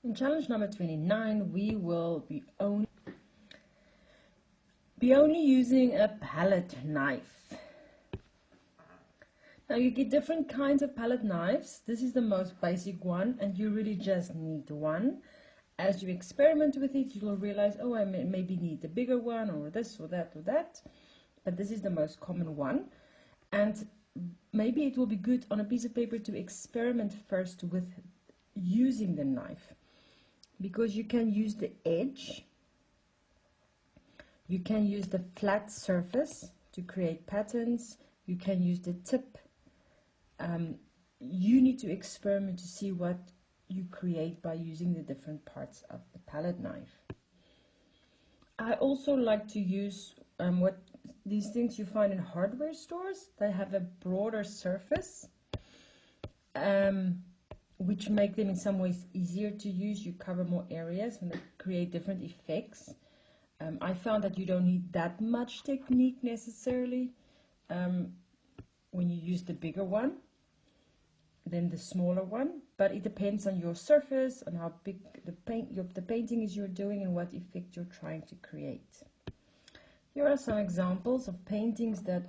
In challenge number 29, we will be only using a palette knife. Now you get different kinds of palette knives. This is the most basic one, and you really just need one. As you experiment with it, you will realize, oh, I maybe need a bigger one, or this or that or that. But this is the most common one. And maybe it will be good on a piece of paper to experiment first with using the knife, because you can use the edge, you can use the flat surface to create patterns, you can use the tip. You need to experiment to see what you create by using the different parts of the palette knife. I also like to use what these things you find in hardware stores. They have a broader surface, which make them in some ways easier to use. You cover more areas and they create different effects. I found that you don't need that much technique necessarily when you use the bigger one than the smaller one, but it depends on your surface, on how big the painting is you're doing, and what effect you're trying to create. Here are some examples of paintings that,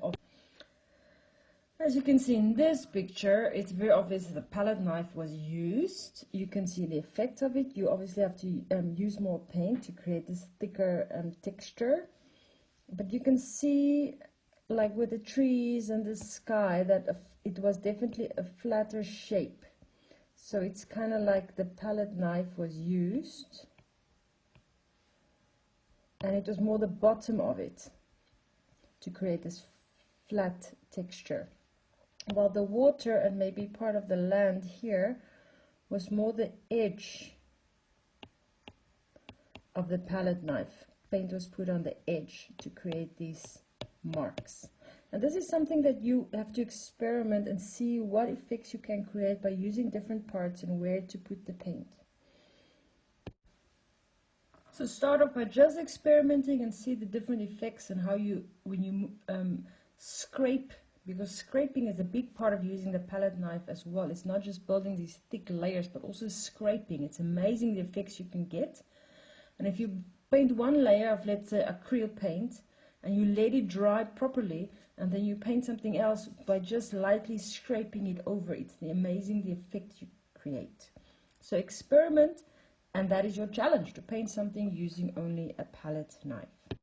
as you can see in this picture, it's very obvious the palette knife was used. You can see the effect of it. You obviously have to use more paint to create this thicker texture, but you can see, like with the trees and the sky, that it was definitely a flatter shape. So it's kind of like the palette knife was used, and it was more the bottom of it to create this flat texture, while the water and maybe part of the land here was more the edge of the palette knife. Paint was put on the edge to create these marks. And this is something that you have to experiment and see what effects you can create by using different parts and where to put the paint. So start off by just experimenting and see the different effects and how you, when you scrape, because scraping is a big part of using the palette knife as well. It's not just building these thick layers, but also scraping. It's amazing the effects you can get. And if you paint one layer of, let's say, acrylic paint, and you let it dry properly, and then you paint something else by just lightly scraping it over, it's amazing the effect you create. So experiment, and that is your challenge, to paint something using only a palette knife.